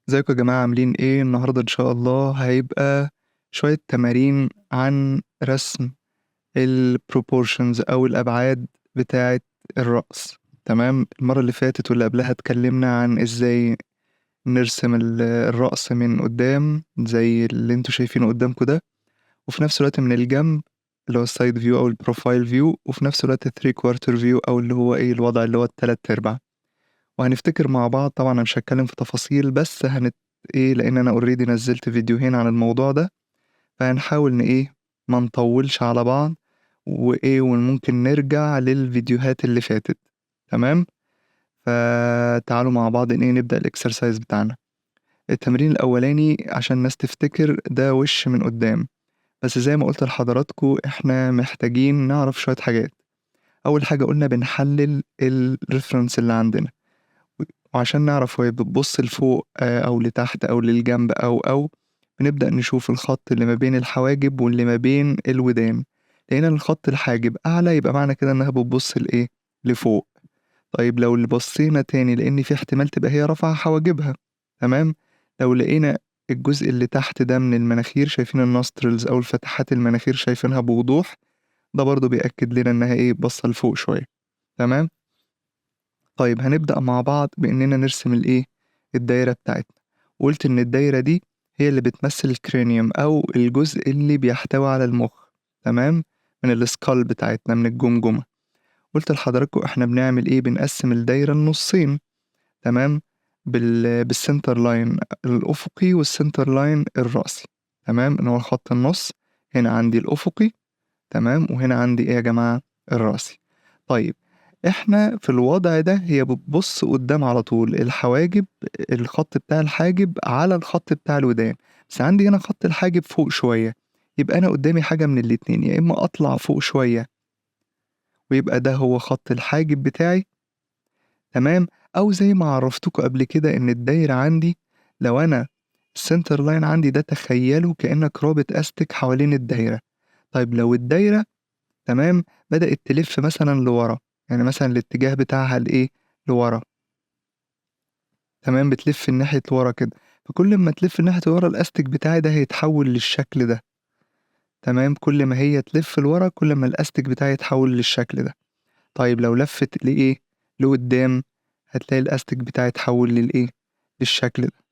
ازيكم يا جماعة عاملين ايه؟ النهاردة ان شاء الله هيبقى شوية تمارين عن رسم ال proportions او الابعاد بتاعة الرأس. تمام. المرة اللي فاتت واللي قبلها اتكلمنا عن ازاي نرسم الرأس من قدام زي اللي انتوا شايفينه قدامكم ده، وفي نفس الوقت من الجنب اللي هو السايد فيو او البروفايل فيو، وفي نفس الوقت الثري كوارتر فيو او اللي هو ايه الوضع اللي هو التلات ارباع. وهنفتكر مع بعض. طبعا انا مش هتكلم في تفاصيل، بس ايه، لان انا اوريدي نزلت فيديوهين عن الموضوع ده، فهنحاول ما نطولش على بعض، وايه وممكن نرجع للفيديوهات اللي فاتت. تمام. فتعالوا مع بعض نبدأ الاكسرسايز بتاعنا. التمرين الاولاني عشان الناس تفتكر ده وش من قدام، بس زي ما قلت لحضراتكم احنا محتاجين نعرف شوية حاجات. اول حاجة قلنا بنحلل الريفرنس اللي عندنا، وعشان نعرف هو بتبص لفوق أو لتحت أو للجنب أو بنبدأ نشوف الخط اللي ما بين الحواجب واللي ما بين الودان. لقينا الخط الحاجب أعلى يبقى معنى كده إنها بتبص لفوق. طيب لو اللي بصينا تاني لأن في احتمال تبقى هي رافعة حواجبها. تمام. لو لقينا الجزء اللي تحت ده من المناخير، شايفين النوسترلز أو الفتحات المناخير شايفينها بوضوح، ده برضو بيأكد لنا إنها باصة لفوق شوية. تمام. طيب هنبدأ مع بعض بإننا نرسم الدايرة بتاعتنا. وقلت إن الدايرة دي هي اللي بتمثل الكرانيوم أو الجزء اللي بيحتوي على المخ. تمام. من السكال بتاعتنا، من الجمجمة. قلت لحضراتكم إحنا بنعمل بنقسم الدايرة لنصين. تمام. بالسنتر لاين الأفقي والسنتر لاين الرأسي. تمام، إن هو خط النص. هنا عندي الأفقي. تمام. وهنا عندي يا جماعة؟ الرأسي. طيب احنا في الوضع ده هي بتبص قدام على طول الحواجب، الخط بتاع الحاجب على الخط بتاع الودان. بس عندي هنا خط الحاجب فوق شوية، يبقى أنا قدامي حاجة من الاتنين: يا إما أطلع فوق شوية ويبقى ده هو خط الحاجب بتاعي. تمام. أو زي ما عرفتكم قبل كده إن الدايرة عندي، لو أنا السنتر لاين عندي ده تخيله كأنك رابط أستك حوالين الدايرة. طيب لو الدايرة تمام بدأت تلف مثلا لورا، يعني مثلا الاتجاه بتاعها لورا. تمام، بتلف الناحية لورا كده. فكل ما تلف الناحية لورا الأستك بتاعي ده هيتحول للشكل ده. تمام، كل ما هي تلف لورا كل ما الأستك بتاعي يتحول للشكل ده. طيب لو لفت لقدام، هتلاقي الأستك بتاعي يتحول للشكل ده.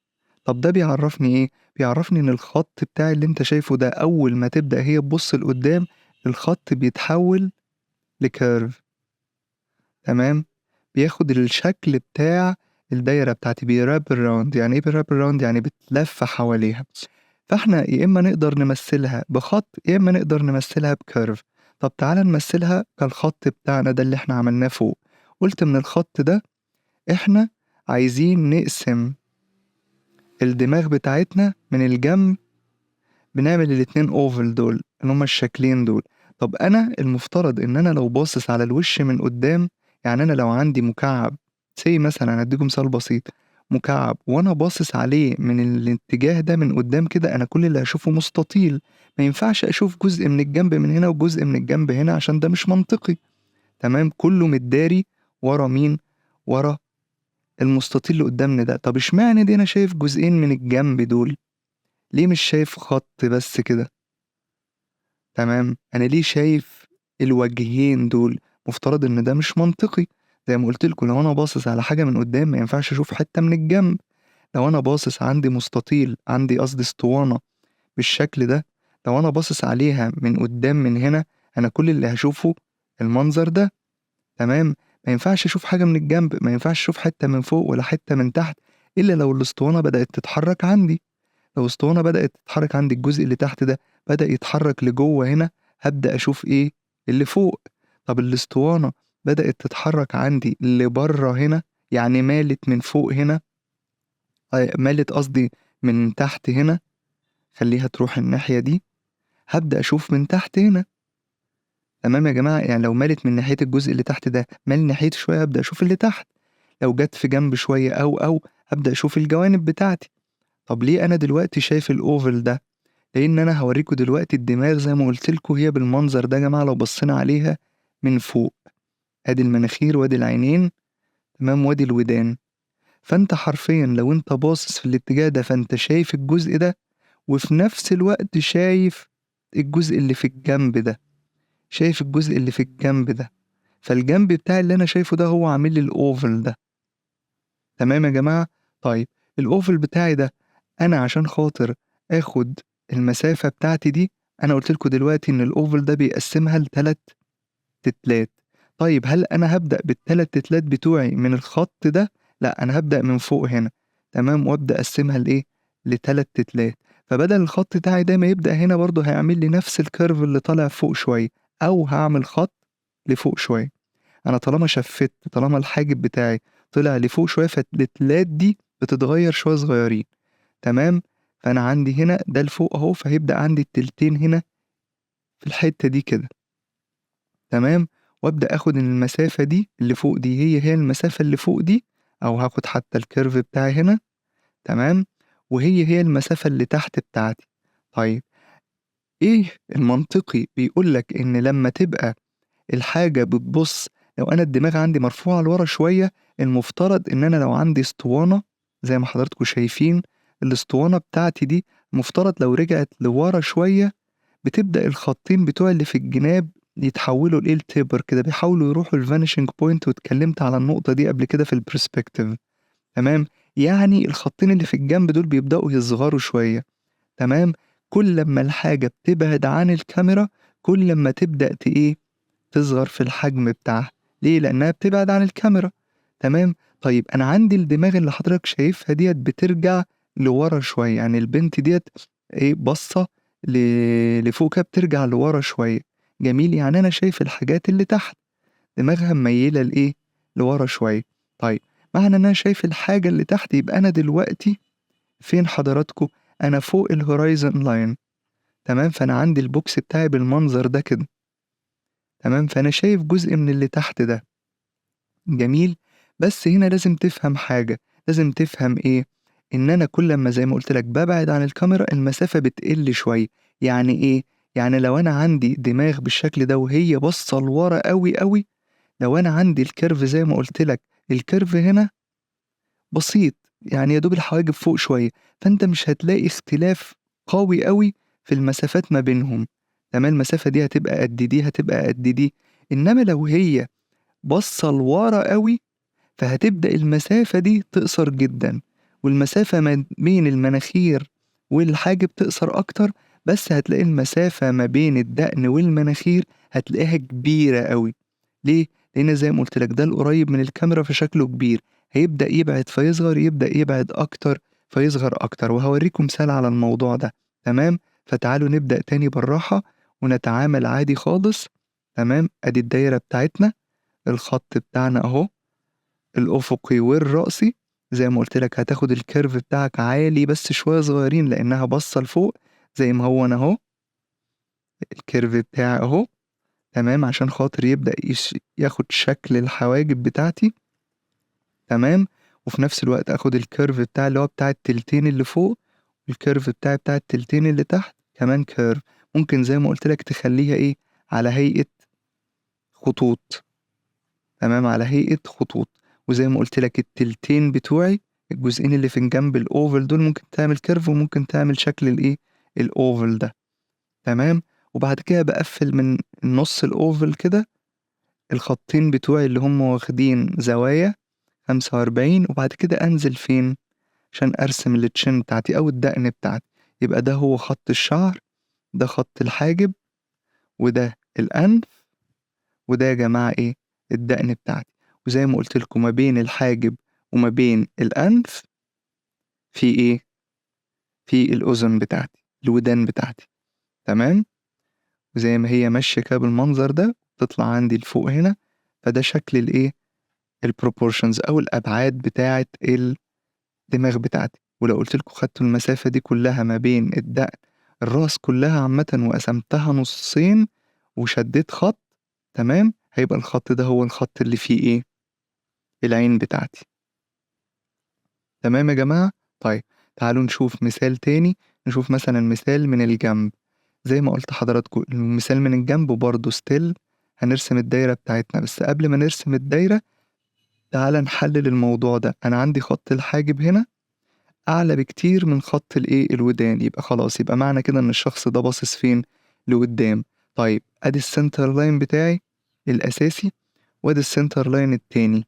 طب ده بيعرفني بيعرفني إن الخط بتاعي اللي أنت شايفه ده أول ما تبدأ هي تبص لقدام الخط بيتحول لكيرف. تمام. بياخد الشكل بتاع الدايرة بتاعتي، بيراب الراوند. يعني ايه بيراب الراوند؟ يعني بتلف حواليها. فاحنا يا اما نقدر نمثلها بخط يا اما نقدر نمثلها بكيرف. طب تعالى نمثلها كالخط بتاعنا ده اللي احنا عملناه فوق. قلت من الخط ده احنا عايزين نقسم الدماغ بتاعتنا من الجنب، بنعمل الاتنين اوفل دول اللي هما الشكلين دول. طب انا المفترض ان انا لو باصص على الوش من قدام، يعني انا لو عندي مكعب، زي مثلا هديكم مثال بسيط: مكعب وانا باصص عليه من الاتجاه ده من قدام كده، انا كل اللي هشوفه مستطيل. ما ينفعش اشوف جزء من الجنب من هنا وجزء من الجنب هنا عشان ده مش منطقي. تمام، كله متداري ورا مين؟ ورا المستطيل اللي قدامنا ده. طب اشمعنى دي انا شايف جزئين من الجنب دول؟ ليه مش شايف خط بس كده؟ تمام، انا ليه شايف الوجهين دول؟ مفترض ان ده مش منطقي. زي ما قلت لكم، لو انا باصص على حاجه من قدام ما ينفعش اشوف حته من الجنب. لو انا باصص عندي مستطيل، عندي قصدي اسطوانه بالشكل ده، لو انا باصص عليها من قدام من هنا، انا كل اللي هشوفه المنظر ده. تمام. ما ينفعش اشوف حاجه من الجنب، ما ينفعش اشوف حته من فوق ولا حته من تحت، الا لو الاسطوانه بدات تتحرك عندي. لو اسطوانة بدأت تتحرك عندي الجزء اللي تحت ده بدأ يتحرك لجوه هنا، هبدأ أشوف اللي فوق. طب الاسطوانة بدأت تتحرك عندي لبره هنا، يعني مالت من فوق هنا، مالت قصدي من تحت هنا، خليها تروح الناحية دي، هبدأ أشوف من تحت هنا. تمام يا جماعة، يعني لو مالت من ناحية الجزء اللي تحت ده مال ناحيته شوية هبدأ أشوف اللي تحت. لو جت في جنب شوية أو هبدأ أشوف الجوانب بتاعتي. طب ليه أنا دلوقتي شايف الأوفل ده؟ لان انا هوريكم دلوقتي الدماغ زي ما قلت لكم هي بالمنظر ده يا جماعه لو بصينا عليها من فوق. ادي المناخير وادي العينين. تمام، وادي الودان. فأنت حرفيًا لو أنت باصص في الاتجاه ده فأنت شايف الجزء ده، وفي نفس الوقت شايف الجزء اللي في الجنب ده، شايف الجزء اللي في الجنب ده، فالجنب بتاعي اللي أنا شايفه ده هو عامل لي الoval ده، تمام يا جماعة؟ طيب الoval بتاعي ده أنا عشان خاطر آخد المسافة بتاعتي دي، أنا قُلت لكم دلوقتي إن الoval ده بيقسّمها ل3 تِتلات. طيب هل أنا هابدأ بال3 تِتلات بتوعي من الخط ده؟ لأ، أنا هابدأ من فوق هنا، تمام، وأبدأ أقسّمها لإيه، ل3 تِتلات، فبدل الخط بتاعي ده ما يبدأ هنا برضه هيعمل لي نفس الcurve اللي طالع فوق شوية، أو هاعمل خط لفوق شوية. أنا طالما شفِّت، طالما الحاجب بتاعي طلع لفوق شوية، فالتِتلات دي بتتغيّر شوية صغيّرين، تمام، فأنا عندي هنا ده لفوق أهو، فهيبدأ عندي التِلتين هنا في الحتّة دي كده. تمام، وأبدأ آخد المسافة دي اللي فوق دي هي المسافة اللي فوق دي، أو هاخد حتى الcurve بتاعي هنا، تمام، وهي المسافة اللي تحت بتاعتي. طيب إيه المنطقي بيقول لك إن لمّا تبقى الحاجة بتبُص، لو أنا الدماغ عندي مرفوعة لورا شوية، المفترض إن أنا لو عندي اسطوانة زي ما حضراتكم شايفين، الاسطوانة بتاعتي دي المفترض لو رجعت لورا شوية بتبدأ الخطين بتوع اللي في الجناب يتحولوا لإيه لtaper كده، بيحاولوا يروحوا لvanishing point، واتكلمت على النقطة دي قبل كده في الperspective، تمام، يعني الخطين اللي في الجنب دول بيبدأوا يصغروا شوية، تمام، كل أمّا الحاجة بتبعد عن الكاميرا كل أمّا تبدأ إيه، تصغر في الحجم بتاعها، ليه؟ لأنها بتبعد عن الكاميرا، تمام، طيب أنا عندي الدماغ اللي حضرتك شايفها ديّة بترجع لورا شوية، يعني البنت ديّة إيه، باصة ل لفوق كده بترجع لورا شوية، جميل، يعني أنا شايف الحاجات اللي تحت، دماغها مميّلة لإيه، لورا شوية، طيب معنى إن أنا شايف الحاجة اللي تحت يبقى أنا دلوقتي فين حضراتكم؟ أنا فوق الhorizon line، تمام، فأنا عندي الbox بتاعي بالمنظر ده كده، تمام، فأنا شايف جزء من اللي تحت ده. جميل، بس هنا لازم تفهم حاجة، لازم تفهم إيه، إن أنا كل أمّا زي ما قُلت لك بابعد عن الكاميرا المسافة بتقل شوية، يعني إيه، يعني لو أنا عندي دماغ بالشكل ده وهي باصة لورا أوي، أوي، لو أنا عندي الcurve زي ما قُلت لك، الcurve هنا بسيط، يعني يا دوب الحواجب فوق شوية، فأنت مش هتلاقي اختلاف قوي أوي في المسافات ما بينهم، تمام، المسافة دي هتبقى قد دي، هتبقى قد دي، إنما لو هي باصة لورا أوي فهتبدأ المسافة دي تقصر جدًا، والمسافة ما بين المناخير والحاجب تقصر أكتر، بس هتلاقي المسافة ما بين الدقن والمناخير هتلاقيها كبيرة أوي، ليه؟ لإن زي ما قُلت لك ده القريب من الكاميرا فشكله كبير، هيبدأ يبعد فيصغر، يبدأ يبعد أكتر فيصغر أكتر، وهاوريكم مثال على الموضوع ده، تمام؟ فتعالوا نبدأ تاني بالراحة ونتعامل عادي خالص، تمام؟ أدي الدايرة بتاعتنا، الخط بتاعنا أهو. الأفقي والرأسي، زي ما قُلت لك هتاخد الcurve بتاعك عالي بس شوية صغيرين لإنها باصة لفوق، زي ما هو أنا أهو، الcurve بتاعي أهو، تمام، عشان خاطر يبدأ ياخد شكل الحواجب بتاعتي، تمام، وفي نفس الوقت آخد الcurve بتاعي اللي هو بتاع التلتين اللي فوق، والcurve بتاعي بتاع التلتين اللي تحت كمان curve، ممكن زي ما قُلت لك تخلّيها إيه، على هيئة خطوط. تمام، على هيئة خطوط، وزي ما قُلت لك التلتين بتوعي، الجزئين اللي في الجنب الoval دول ممكن تعمل curve وممكن تعمل شكل الإيه، الoval ده، تمام، وبعد كده باقفّل من نُص الoval كده الخطين بتوعي اللي هم واخدين زوايا 45 وبعد كده أنزل فين، عشان أرسم الchin بتاعتي أو الدقن بتاعتي، يبقى ده هو خط الشعر، ده خط الحاجب، وده الأنف، وده يا جماعة إيه، الدقن بتاعتي، وزي ما قُلت لكم ما بين الحاجب وما بين الأنف في إيه، في الأذن بتاعتي، الودان بتاعتي، تمام، وزي ما هي ماشية كده بالمنظر ده تطلع عندي لفوق هنا، فده شكل الإيه، الproportions أو الأبعاد بتاعة الدماغ بتاعتي، ولو قُلت لكم خدتوا المسافة دي كلّها ما بين الدقن الراس كلّها عامةً وقسمتها نُصّين وشدّيت خط، تمام، هيبقى الخط ده هو الخط اللي فيه إيه، العين بتاعتي. تمام يا جماعة؟ طيب تعالوا نشوف مثال تاني، نشوف مثلًا مثال من الجنب، زي ما قُلت لحضراتكم المثال من الجنب برضه still هنرسم الدايرة بتاعتنا، بس قبل ما نرسم الدايرة تعالَ نحلل الموضوع ده، أنا عندي خط الحاجب هنا أعلى بكتير من خط الودان، يبقى خلاص، يبقى معنى كده إن الشخص ده باصص فين؟ لقدّام. طيب أدي الcenter line بتاعي الأساسي، وأدي الcenter line التاني،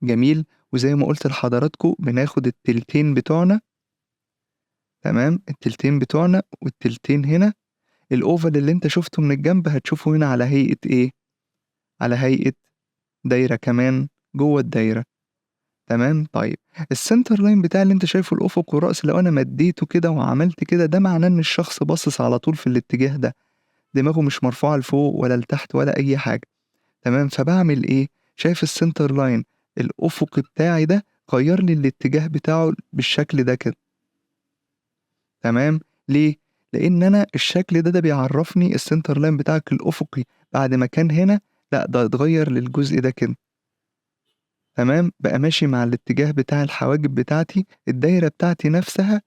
جميل، وزي ما قُلت لحضراتكم بناخد التلتين بتوعنا، تمام، التلتين بتوعنا والتلتين هنا، الoval اللي أنت شُفته من الجنب هتشوفه هنا على هيئة إيه؟ على هيئة دايرة كمان جوّه الدايرة، تمام. طيب الcenter line بتاعي اللي أنت شايفه الأفق والرأس، لو أنا مدّيته كده وعملت كده، ده معناه إن الشخص باصص على طول في الاتجاه ده، دماغه مش مرفوعة لفوق ولا لتحت ولا أي حاجة، تمام. فباعمل إيه؟ شايف الcenter line الأفقي بتاعي ده غيّر لي الاتجاه بتاعه بالشكل ده كده، تمام. ليه؟ لإن أنا الشكل ده بيعرّفني الcenter line بتاعك الأفقي بعد ما كان هنا، لأ ده اتغيّر للجزء ده كده، تمام. بقى ماشي مع الاتجاه بتاع الحواجب بتاعتي، الدايرة بتاعتي نفسها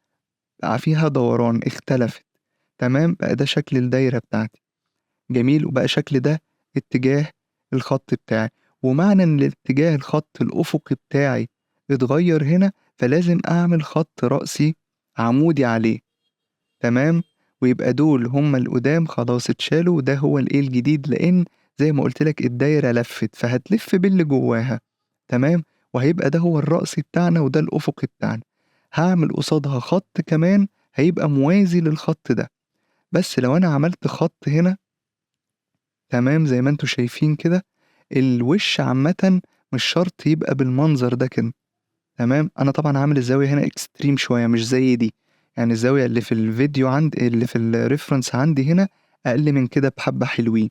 بقى فيها دوران، اختلفت، تمام. بقى ده شكل الدايرة بتاعتي، جميل، وبقى شكل ده اتجاه الخط بتاعي، ومعنى إن الاتجاه الخط الأفقي بتاعي اتغيّر هنا، فلازم أعمل خط رأسي عمودي عليه، تمام. ويبقى دول هُم القدام خلاص اتشالوا، وده هو الجديد، لإن زي ما قُلت لك الدايرة لفِّت، فهتلِف باللي جواها، تمام. وهيبقى ده هو الرأسي بتاعنا وده الأفقي بتاعنا. هاعمل قصادها خط كمان هيبقى موازي للخط ده، بس لو أنا عملت خط هنا، تمام، زي ما أنتم شايفين كده، الوِش عامةً مش شرط يبقى بالمنظر ده كده، تمام. أنا طبعًا عامل الزاوية هنا extreme شوية مش زي دي، يعني الزاوية اللي في الفيديو اللي في الreference عندي هنا أقل من كده بحبة حلوين.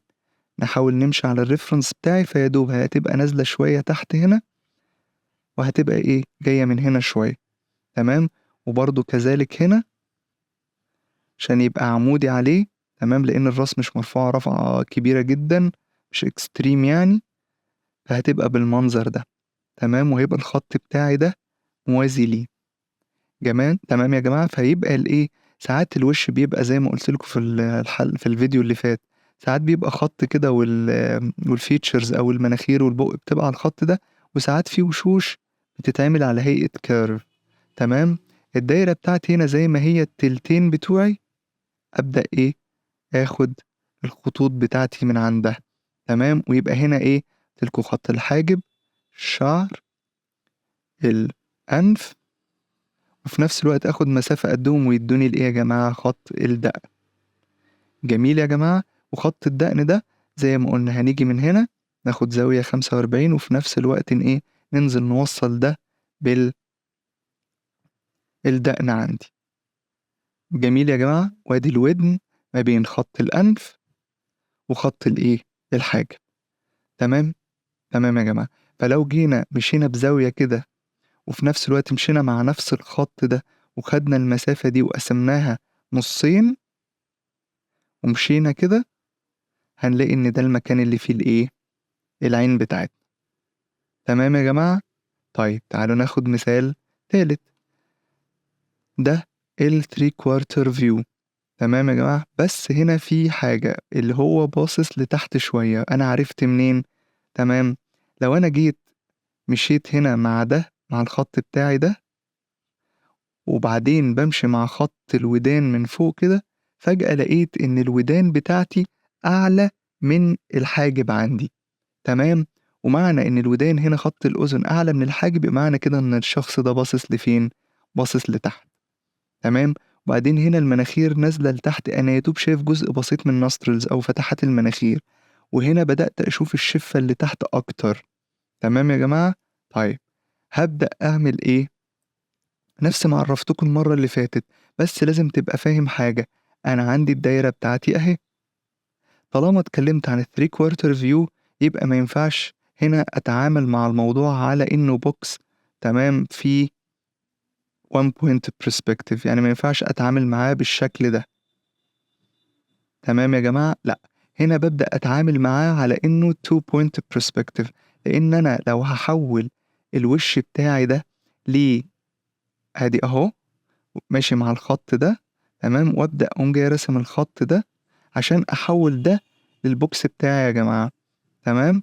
نحاول نمشي على الreference بتاعي، فيا دوب هتبقى نازلة شوية تحت هنا، وهتبقى إيه، جاية من هنا شوية، تمام. وبرضه كذلك هنا عشان يبقى عمودي عليه، تمام، لإن الراس مش مرفوعة رفعة كبيرة جدًا، مش extreme يعني، فهتبقى بالمنظر ده، تمام. وهيبقى الخط بتاعي ده موازي ليه. تمام يا جماعة. فيبقى ساعات الوش بيبقى زي ما قُلت لكم في الفيديو اللي فات، ساعات بيبقى خط كده والfeatures أو المناخير والبُق بتبقى على الخط ده، وساعات في وشوش بتتعمل على هيئة curve، تمام. الدايرة بتاعتي هنا زي ما هي التلتين بتوعي، أبدأ آخُد الخطوط بتاعتي من عندها، تمام. ويبقى هنا قُلت لكم خط الحاجب، الشعر، الأنف، وفي نفس الوقت آخُد مسافة قدّهم ويدّوني يا جماعة خط الدقن، جميل يا جماعة. وخط الدقن ده زي ما قُلنا هنيجي من هنا ناخُد زاوية 45، وفي نفس الوقت ننزل نوصّل ده الدقن عندي، جميل يا جماعة. وأدي الودن ما بين خط الأنف وخط الحاجب، تمام. تمام يا جماعة. فلو جينا مشينا بزاوية كده، وفي نفس الوقت مشينا مع نفس الخط ده، وخدنا المسافة دي وقسمناها نُصّين ومشينا كده، هنلاقي إن ده المكان اللي فيه العين بتاعتنا، تمام يا جماعة. طيب تعالوا ناخد مثال تالت، ده ال3 quarter view، تمام يا جماعة. بس هنا في حاجة، اللي هو باصص لتحت شوية، أنا عرفت منين؟ تمام. لو أنا جيت مشيت هنا مع ده، مع الخط بتاعي ده، وبعدين بامشي مع خط الودان من فوق كده، فجأة لقيت إن الودان بتاعتي أعلى من الحاجب عندي، تمام. ومعنى إن الودان هنا خط الأذن أعلى من الحاجب، يبقى معنى كده إن الشخص ده باصص لفين؟ باصص لتحت، تمام. وبعدين هنا المناخير نازلة لتحت، أنا يا دوب شايف جزء بسيط من nostrils أو فتحات المناخير، وهنا بدأت أشوف الشفة اللي تحت أكتر، تمام يا جماعة. طيب هابدأ أعمل نفس ما عرّفتكم المرّة اللي فاتت، بس لازم تبقى فاهم حاجة، أنا عندي الدايرة بتاعتي أهي، طالما اتكلّمت عن الthree quarter view يبقى ما ينفعش هنا أتعامل مع الموضوع على إنه box، تمام، فيه one point perspective، يعني ما ينفعش أتعامل معاه بالشكل ده، تمام يا جماعة. لأ، هنا بابدأ أتعامل معاه على إنه two point perspective، لإن أنا لو هاحوّل الوِش بتاعي ده أدي أهو ماشي مع الخط ده، تمام. وأبدأ أقوم جاي راسم الخط ده عشان أحوّل ده للbox بتاعي يا جماعة، تمام.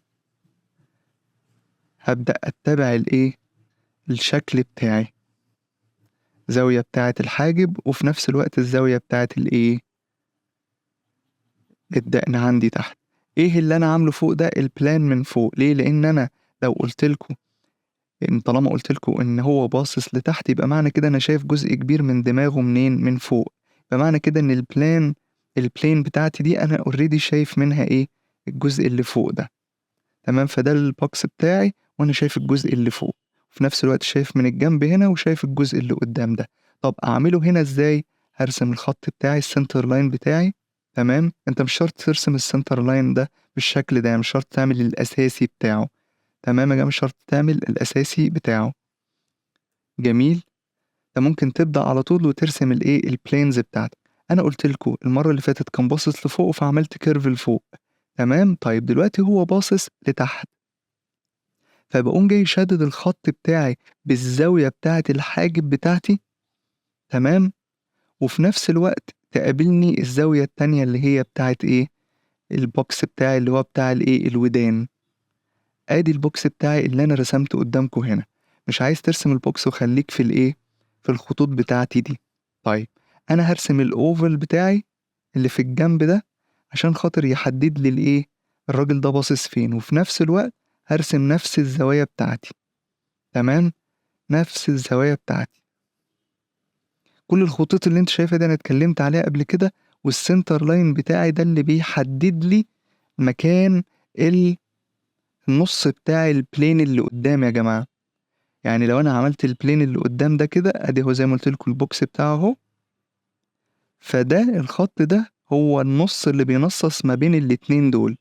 هبدأ أتبع الإيه، الشكل بتاعي، زاوية بتاعة الحاجب وفي نفس الوقت الزاوية بتاعة الإيه، الدقن عندي تحت. إيه اللي أنا عامله فوق ده؟ البلان من فوق. ليه؟ لأن أنا لو قلت لكم إن طالما قلت لكم إن هو باصص لتحت، يبقى معنى كده أنا شايف جزء كبير من دماغه منين؟ من فوق. يبقى معنى كده إن البلين بتاعتي دي أنا اوريدي شايف منها إيه؟ الجزء اللي فوق ده. تمام؟ فده البوكس بتاعي وأنا شايف الجزء اللي فوق، وفي نفس الوقت شايف من الجنب هنا وشايف الجزء اللي قدام ده. طب أعمله هنا إزاي؟ هرسم الخط بتاعي، السنتر لاين بتاعي. تمام؟ أنت مش شرط ترسم السنتر لاين ده بالشكل ده، يعني مش شرط تعمل الأساسي بتاعه. تمام يا جماعة؟ مش شرط تعمل الأساسي بتاعه. جميل. انت ممكن تبدأ على طول وترسم الايه، البلينز بتاعتك. انا قلت لكم المرة اللي فاتت كان باصص لفوق فعملت كيرف لفوق. تمام؟ طيب دلوقتي هو باصص لتحت، فبقوم جاي شادد الخط بتاعي بالزاوية بتاعة الحاجب بتاعتي. تمام؟ وفي نفس الوقت تقابلني الزاوية التانية اللي هي بتاعة ايه، البوكس بتاعي اللي هو بتاع الايه، الودان. ادي البوكس بتاعي اللي انا رسمته قدامكم هنا. مش عايز ترسم البوكس وخليك في الايه، في الخطوط بتاعتي دي. طيب انا هرسم الاوفل بتاعي اللي في الجنب ده عشان خاطر يحدد لي الايه، الراجل ده باصص فين، وفي نفس الوقت هرسم نفس الزوايا بتاعتي. تمام؟ نفس الزوايا بتاعتي. كل الخطوط اللي انت شايفها دي انا اتكلمت عليها قبل كده، والسنتر لاين بتاعي ده اللي بيحدد لي مكان النص بتاع البلين اللي قدام يا جماعة. يعني لو انا عملت البلين اللي قدام ده كده، ادي هو زي ما قلت لكم البوكس بتاعه اهو، فده الخط ده هو النص اللي بينصص ما بين الاتنين دول.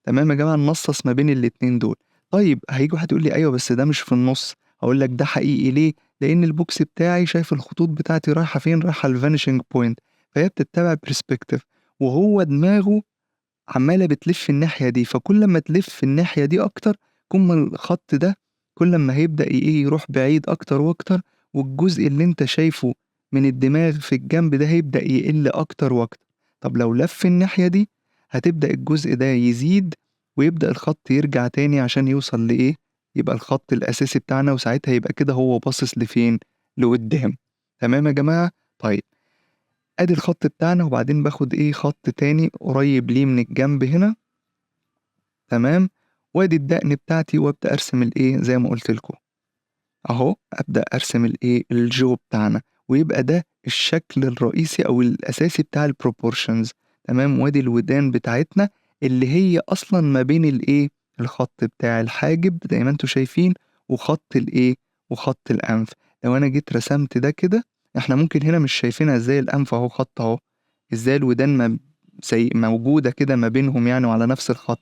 تمام يا جماعه؟ ننصص ما بين الاتنين دول. طيب هيجي واحد يقول لي ايوه بس ده مش في النص. هقول لك ده حقيقي. ليه؟ لان البوكس بتاعي شايف الخطوط بتاعتي رايحه فين؟ رايحه الفانيشنج بوينت، فهي بتتبع برسبكتيف، وهو دماغه عمالة بتلف الناحية دي، فكل ما تلف الناحية دي أكتر، كل ما الخط ده كل ما هيبدأ إيه، يروح بعيد أكتر وأكتر، والجزء اللي أنت شايفه من الدماغ في الجنب ده هيبدأ يقل أكتر وأكتر. طب لو لف الناحية دي هتبدأ الجزء ده يزيد، ويبدأ الخط يرجع تاني عشان يوصل لإيه، يبقى الخط الأساسي بتاعنا، وساعتها يبقى كده هو باصص لفين؟ لقدام. تمام يا جماعة؟ طيب ادي الخط بتاعنا، وبعدين باخد ايه، خط تاني قريب ليه من الجنب هنا. تمام؟ وادي الدقن بتاعتي وابدا ارسم الايه زي ما قلت لكم اهو. ابدا ارسم الايه، الجو بتاعنا، ويبقى ده الشكل الرئيسي او الاساسي بتاع البروبورشنز. تمام؟ وادي الودان بتاعتنا اللي هي اصلا ما بين الايه، الخط بتاع الحاجب زي ما انتم شايفين، وخط الايه، وخط الانف. لو انا جيت رسمت ده كده، احنا ممكن هنا مش شايفينها ازاي الانف اهو خط اهو، ازاي الودان ما زي موجوده كده ما بينهم يعني وعلى نفس الخط.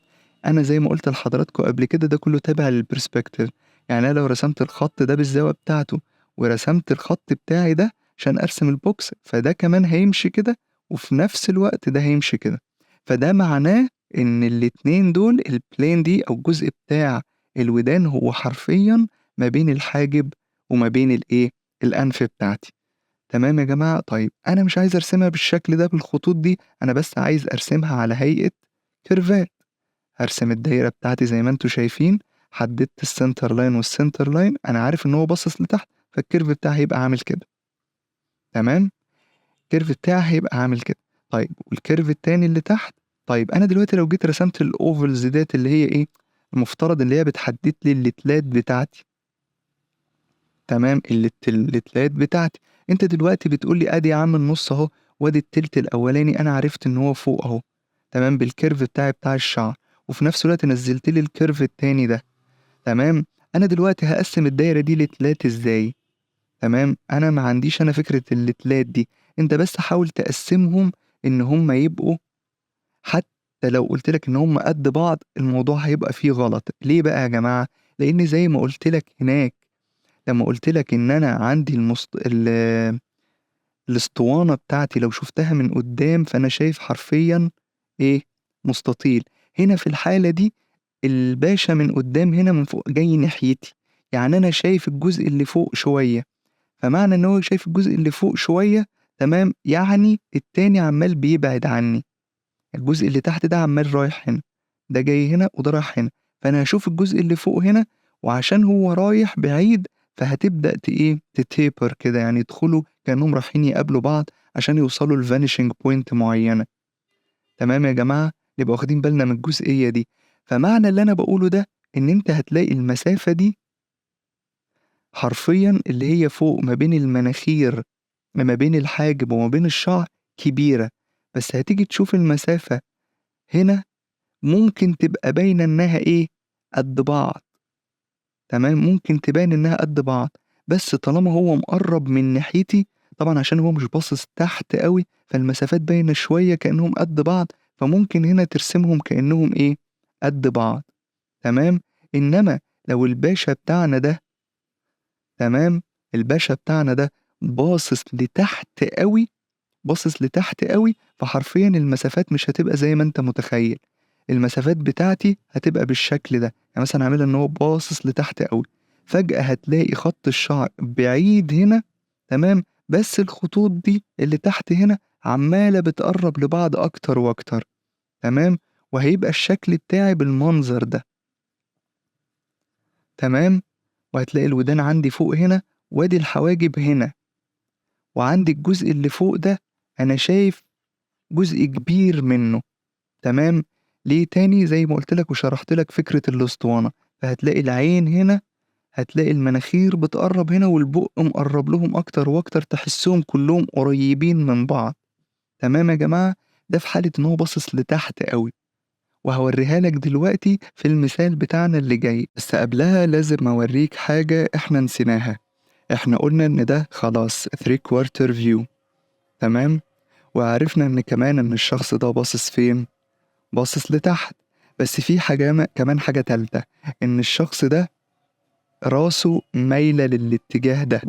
انا زي ما قلت لحضراتكم قبل كده ده كله تابع للبرسبكتيف. يعني أنا لو رسمت الخط ده بالزاوية بتاعته، ورسمت الخط بتاعي ده عشان أرسم البوكس، فده كمان هيمشي كده، وفي نفس الوقت ده هيمشي كده. فده معناه إن الاتنين دول البلين دي أو الجزء بتاع الودان هو حرفيا ما بين الحاجب وما بين الإيه، الأنف بتاعتي. تمام يا جماعة؟ طيب أنا مش عايز أرسمها بالشكل ده بالخطوط دي، أنا بس عايز أرسمها على هيئة كيرفات. هرسم الدايرة بتاعتي زي ما انتوا شايفين، حددت السنتر لاين والسنتر لاين، انا عارف ان هو باصص لتحت، فالكيرف بتاعي هيبقى عامل كده. تمام؟ الكيرف بتاعي هيبقى عامل كده. طيب والكيرف التاني اللي تحت، طيب انا دلوقتي لو جيت رسمت الاوفلز ديت اللي هي ايه، المفترض اللي هي بتحدد لي اللتلات بتاعتي. تمام؟ اللتلات بتاعتي. انت دلوقتي بتقول لي ادي يا عم النص اهو، وادي التلت الاولاني انا عرفت ان هو فوق اهو. تمام؟ بالكيرف بتاعي بتاع الشعر، وفي نفس الوقت نزلت لي الكيرف التاني ده. تمام؟ انا دلوقتي هقسم الدايره دي لتلات ازاي؟ تمام؟ انا ما عنديش انا فكره التلات دي، انت بس حاول تقسمهم ان هم يبقوا، حتى لو قلت لك ان هم قد بعض الموضوع هيبقى فيه غلط. ليه بقى يا جماعه؟ لان زي ما قلت لك هناك، لما قلت لك ان انا عندي الاسطوانه بتاعتي لو شفتها من قدام فانا شايف حرفيا ايه، مستطيل. هنا في الحاله دي الباشا من قدام هنا من فوق جاي ناحيتي، يعني انا شايف الجزء اللي فوق شويه، فمعنى ان هو شايف الجزء اللي فوق شويه، تمام، يعني التاني عمال بيبعد عني. الجزء اللي تحت ده عمال رايح هنا، ده جاي هنا وده رايح هنا، فانا هشوف الجزء اللي فوق هنا، وعشان هو رايح بعيد فهتبدأ تتيبر كده، يعني يدخلوا كأنهم رايحين يقابلوا بعض عشان يوصلوا لفانيشنج بوينت معينة. تمام يا جماعة؟ نبقى واخدين بالنا من الجزئية دي. فمعنى اللي أنا باقوله ده إن أنت هتلاقي المسافة دي حرفيًا اللي هي فوق ما بين المناخير، ما بين الحاجب وما بين الشعر كبيرة، بس هتيجي تشوف المسافة هنا ممكن تبقى باينة إنها قد بعض. تمام، ممكن تبان إنها قد بعض، بس طالما هو مقرّب من ناحيتي، طبعًا عشان هو مش باصص تحت أوي، فالمسافات باينة شوية كأنهم قد بعض، فممكن هنا ترسمهم كأنهم قد بعض. تمام، إنما لو الباشا بتاعنا ده، تمام، الباشا بتاعنا ده باصص لتحت أوي، باصص لتحت أوي، فحرفيًا المسافات مش هتبقى زي ما أنت متخيّل. المسافات بتاعتي هتبقى بالشكل ده، يعني مثلًا هاعملها إن هو باصص لتحت أوي، فجأة هتلاقي خط الشعر بعيد هنا، تمام، بس الخطوط دي اللي تحت هنا عمّالة بتقرّب لبعض أكتر وأكتر. تمام، وهيبقى الشكل بتاعي بالمنظر ده. تمام، وهتلاقي الودان عندي فوق هنا وادي الحواجب هنا، وعندي الجزء اللي فوق ده أنا شايف جزء كبير منّه. تمام، ليه تاني زي ما قُلت لك وشرحت لك فكرة الأسطوانة، فهتلاقي العين هنا، هتلاقي المناخير بتقرّب هنا والبُق مقرّب لهم أكتر وأكتر، تحسّهم كلّهم قريّبين من بعض. تمام يا جماعة، ده في حالة إن هو باصص لتحت أوي، وهاورّيها لك دلوقتي في المثال بتاعنا اللي جاي، بس قبلها لازم أورّيك حاجة إحنا نسيناها. إحنا قُلنا إن ده خلاص 3 quarter view، تمام، وعرفنا إن كمان إن الشخص ده باصص فين، باصص لتحت، بس في حاجة كمان حاجة تالتة، إن الشخص ده راسه مايلة للاتجاه ده.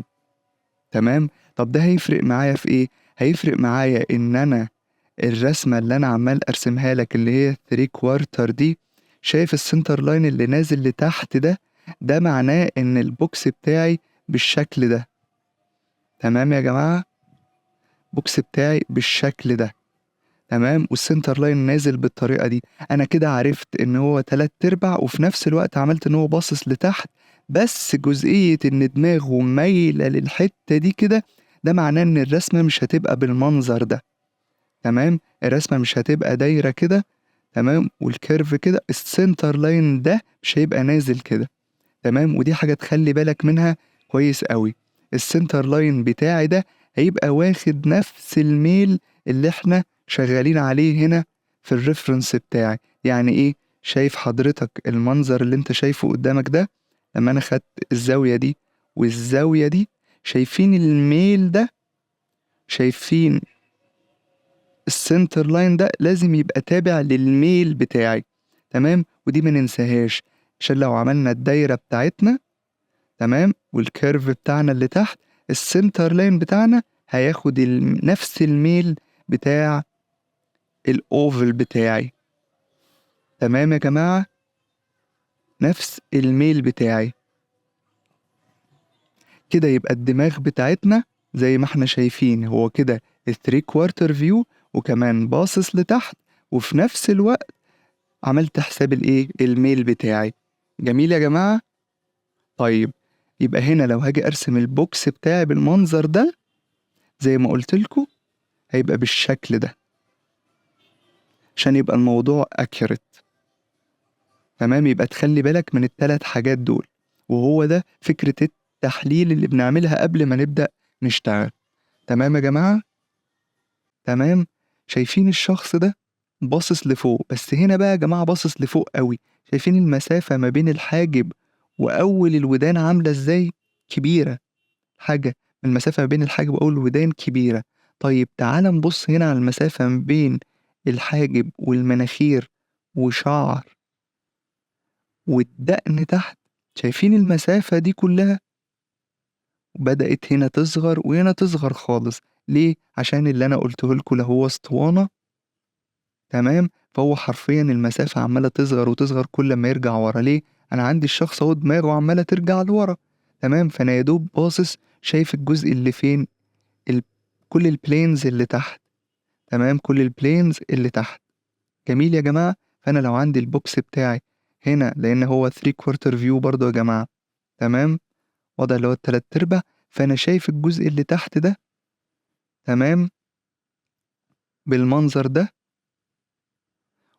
تمام، طب ده هيفرق معايا في إيه؟ هيفرق معايا إن أنا الرسمة اللي أنا عمّال أرسمها لك اللي هي ال3 quarter دي، شايف الcenter line اللي نازل لتحت ده، ده معناه إن البوكس بتاعي بالشكل ده. تمام يا جماعة، البوكس بتاعي بالشكل ده. تمام، والcenter line نازل بالطريقة دي، أنا كده عرفت إن هو 3/4 وفي نفس الوقت عملت إن هو باصص لتحت، بس جزئية إن دماغه مايلة للحتة دي كده، ده معناه إن الرسمة مش هتبقى بالمنظر ده. تمام، الرسمة مش هتبقى دايرة كده، تمام، والcurve كده، الcenter line ده مش هيبقى نازل كده. تمام، ودي حاجة تخلّي بالك منها كويس أوي، الcenter line بتاعي ده هيبقى واخد نفس الميل اللي إحنا شغالين عليه هنا في الreference بتاعي. يعني إيه؟ شايف حضرتك المنظر اللي أنت شايفه قدّامك ده، لمّا أنا خدت الزاوية دي والزاوية دي، شايفين الميل ده، شايفين الcenter line ده لازم يبقى تابع للميل بتاعي. تمام، ودي ما ننساهاش، عشان لو عملنا الدايرة بتاعتنا، تمام، والcurve بتاعنا اللي تحت، الcenter line بتاعنا هياخد نفس الميل بتاع الoval بتاعي. تمام يا جماعة، نفس الميل بتاعي. كده يبقى الدماغ بتاعتنا زي ما إحنا شايفين هو كده ال3 quarter view، وكمان باصص لتحت، وفي نفس الوقت عملت حساب الميل بتاعي. جميل يا جماعة؟ طيب، يبقى هنا لو هاجي أرسم البوكس بتاعي بالمنظر ده زي ما قُلت لكم، هيبقى بالشكل ده، عشان يبقى الموضوع accurate. تمام، يبقى تخلّي بالك من ال3 حاجات دول، وهو ده فكرة التحليل اللي بنعملها قبل ما نبدأ نشتغل. تمام يا جماعة؟ تمام، شايفين الشخص ده باصص لفوق، بس هنا بقى يا جماعة باصص لفوق أوي، شايفين المسافة ما بين الحاجب وأول الودان عاملة إزاي؟ كبيرة، حاجة المسافة ما بين الحاجب وأول الودان كبيرة. طيب تعالَ نبُص هنا على المسافة ما بين الحاجب والمناخير وشعر والدقن تحت، شايفين المسافة دي كلّها؟ بدأت هنا تصغر وهنا تصغر خالص. ليه؟ عشان اللي أنا قُلته لكم لا هو اسطوانة، تمام، فهو حرفيًا المسافة عمّالة تصغر وتصغر كل أمّا يرجع ورا. ليه؟ أنا عندي الشخص أهو دماغه عمّالة ترجع لورا، تمام، فأنا يا دوب باصص شايف الجزء اللي فين، ال كل الplanes اللي تحت. تمام، كل الplanes اللي تحت. جميل يا جماعة؟ فأنا لو عندي الbox بتاعي هنا لأن هو 3/4 view برضه يا جماعة. تمام، وضع اللي هو ال3/4. فأنا شايف الجزء اللي تحت ده تمام بالمنظر ده،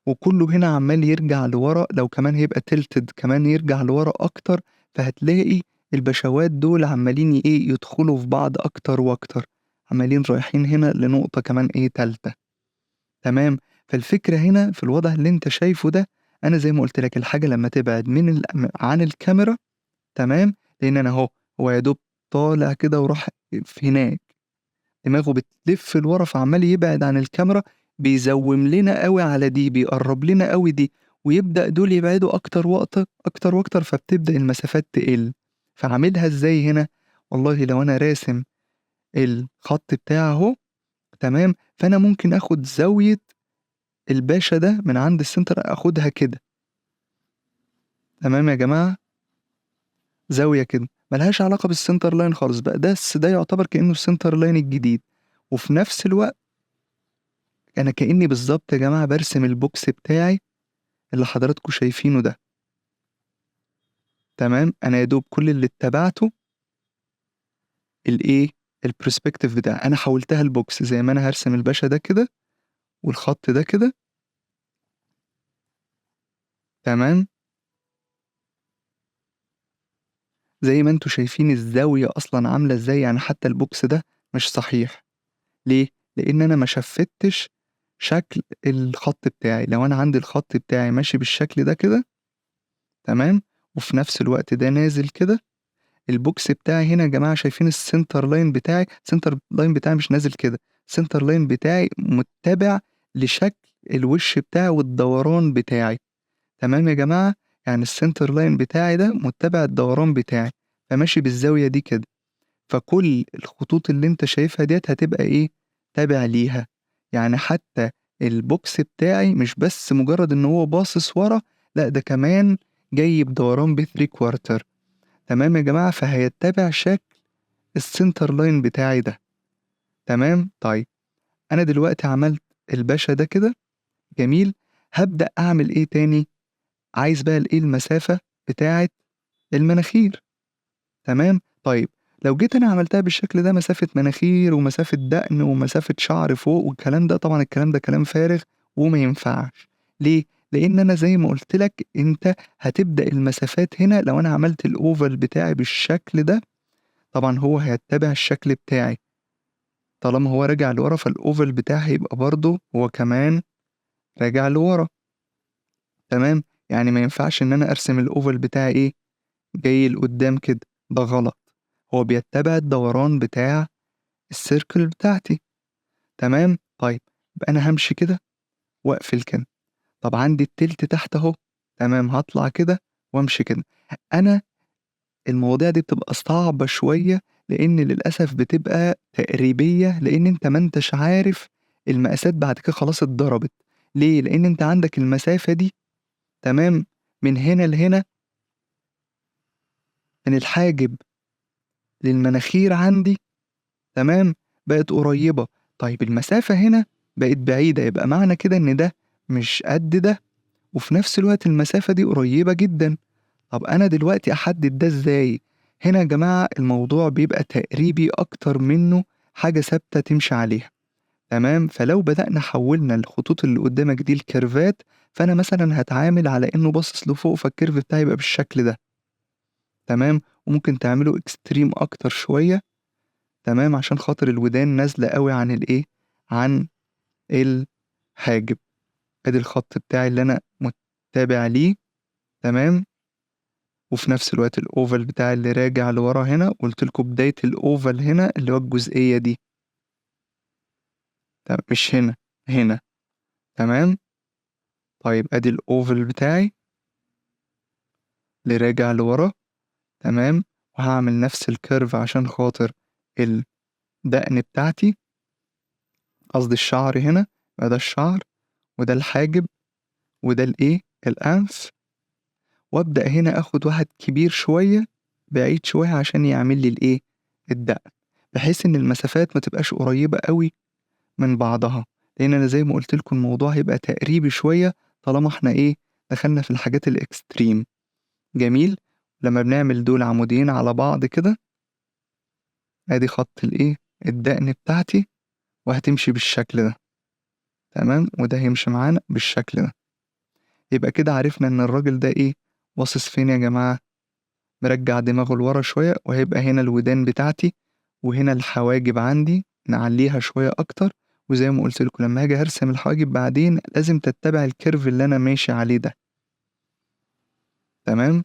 وكله هنا عمال يرجع لورا، لو كمان هيبقى تلتد كمان يرجع لورا أكتر. فهتلاقي البشوات دول عمالين يدخلوا في بعض أكتر وأكتر، عمالين رايحين هنا لنقطة كمان تالتة. تمام. فالفكرة هنا في الوضع اللي انت شايفه ده، أنا زي ما قلت لك الحاجة لما تبعد عن الكاميرا، تمام، لأن أنا أهو هو يا دوب طالع كده وراح في هناك، دماغه بتلف لورا فعمال يبعد عن الكاميرا، بيزوم لنا قوي على دي، بيقرب لنا قوي دي، ويبدأ دول يبعدوا أكتر وقت أكتر وأكتر، فبتبدأ المسافات تقل. فعاملها إزاي هنا؟ والله لو أنا راسم الخط بتاعه أهو، تمام، فأنا ممكن آخد زاوية الباشا ده من عند السنتر، آخدها كده. تمام يا جماعة، زاوية كده ملهاش علاقة بالسنتر لاين خالص بقى، ده يعتبر كأنه السنتر لاين الجديد. وفي نفس الوقت أنا كأني بالظبط يا جماعة برسم البوكس بتاعي اللي حضراتكم شايفينه ده. تمام، أنا يا دوب كل اللي اتبعته الإيه البرسبكتيف بتاعي، أنا حولتها البوكس زي ما أنا هرسم الباشا ده كده والخط ده كده. تمام، زي ما انتوا شايفين الزاوية أصلا عاملة ازاي، يعني حتى البوكس ده مش صحيح. ليه؟ لأن أنا ما شفتش شكل الخط بتاعي. لو أنا عندي الخط بتاعي ماشي بالشكل ده كده، تمام، وفي نفس الوقت ده نازل كده، البوكس بتاعي هنا يا جماعة شايفين السنتر لاين بتاعي، السنتر لاين بتاعي مش نازل كده، السنتر لاين بتاعي متبع لشكل الوش بتاعي والدوران بتاعي. تمام يا جماعة، يعني السنتر لاين بتاعي ده متبع الدوران بتاعي، فماشي بالزاوية دي كده. فكل الخطوط اللي انت شايفها ديت هتبقى تابع ليها. يعني حتى البوكس بتاعي مش بس مجرد ان هو باصص ورا، لا ده كمان جاي بدوران ب3 كوارتر. تمام يا جماعة، فهيتبع شكل السنتر لاين بتاعي ده. تمام. طيب انا دلوقتي عملت الباشا ده كده، جميل. هبدأ اعمل تاني؟ عايز بقى المسافة بتاعة المناخير. تمام. طيب لو جيت انا عملتها بالشكل ده، مسافة مناخير ومسافة دقن ومسافة شعر فوق والكلام ده، طبعا الكلام ده كلام فارغ وما ينفعش. ليه؟ لان انا زي ما قلت لك انت هتبدأ المسافات هنا. لو انا عملت الاوفل بتاعي بالشكل ده، طبعا هو هيتبع الشكل بتاعي، طالما هو راجع لورا فالاوفل بتاعي هيبقى برضه هو كمان راجع لورا. تمام. يعني ما ينفعش ان انا ارسم الاوفل بتاعي جاي لقدام كده، ده غلط. هو بيتبع الدوران بتاع السيركل بتاعتي. تمام. طيب يبقى انا همشي كده واقفل كده. طب عندي التلت تحت اهو، تمام، هطلع كده وامشي كده. انا المواضيع دي بتبقى صعبة شوية، لان للاسف بتبقى تقريبية، لان انت ما انتش عارف المقاسات بعد كده خلاص اتضربت. ليه؟ لان انت عندك المسافة دي، تمام، من هنا لهنا، من الحاجب للمناخير عندي، تمام، بقت قريبة. طيب المسافة هنا بقت بعيدة، يبقى معنى كده إن ده مش قد ده، وفي نفس الوقت المسافة دي قريبة جدا. طب أنا دلوقتي أحدد ده إزاي؟ هنا يا جماعة الموضوع بيبقى تقريبي أكتر منه حاجة ثابتة تمشي عليها. تمام. فلو بدأنا حولنا الخطوط اللي قدامك دي الكيرفات، فأنا مثلا هتعامل على إنه باصص لفوق، فالكيرف بتاعي يبقى بالشكل ده. تمام. وممكن تعمله اكستريم أكتر شوية، تمام، عشان خاطر الودان نازلة قوي عن عن الحاجب. ادي الخط بتاعي اللي انا متابع ليه، تمام. وفي نفس الوقت الاوفل بتاعي اللي راجع لورا هنا، قلت لكم بداية الاوفل هنا اللي هو الجزئية دي، تمام، مش هنا، هنا. تمام. طيب ادي الاوفل بتاعي اللي راجع لورا، تمام. وهعمل نفس الكيرف عشان خاطر الدقن بتاعتي، قصدي الشعر هنا. يبقى ده الشعر، وده الحاجب، وده الأنف. وابدأ هنا اخد واحد كبير شوية بعيد شوية عشان يعمل لي الدقن، بحيث ان المسافات ما تبقاش قريبة قوي من بعضها. لان انا زي ما قلت لكم الموضوع هيبقى تقريبي شوية، طالما احنا دخلنا في الحاجات الإكستريم. جميل. لما بنعمل دول عمودين على بعض كده، ادي خط الايه الدقن بتاعتي، وهتمشي بالشكل ده. تمام، وده هيمشي معانا بالشكل ده. يبقى كده عرفنا ان الراجل ده ايه، باصص فين يا جماعة، مرجع دماغه لورا شوية، وهيبقى هنا الودان بتاعتي، وهنا الحواجب عندي نعليها شوية أكتر. وزي ما قلت لكم لما هاجي هرسم الحواجب بعدين لازم تتبع الكيرف اللي أنا ماشي عليه ده. تمام.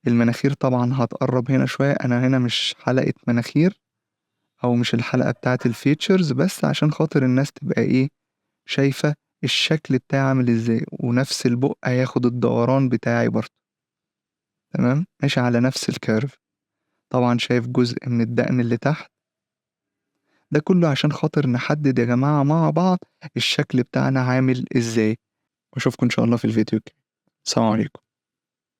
المناخير طبعا هتقرب هنا شوية، أنا هنا مش حلقة مناخير أو مش الحلقة بتاعة الفيتشرز، بس عشان خاطر الناس تبقى إيه، شايفة الشكل بتاعي عامل إزاي، ونفس البق هياخد الدوران بتاعي برضه. تمام، ماشي على نفس الكيرف. طبعا شايف جزء من الدقن اللي تحت، ده كله عشان خاطر نحدد يا جماعة مع بعض الشكل بتاعنا عامل إزاي. وأشوفكم إن شاء الله في الفيديو الجاي. السلام عليكم.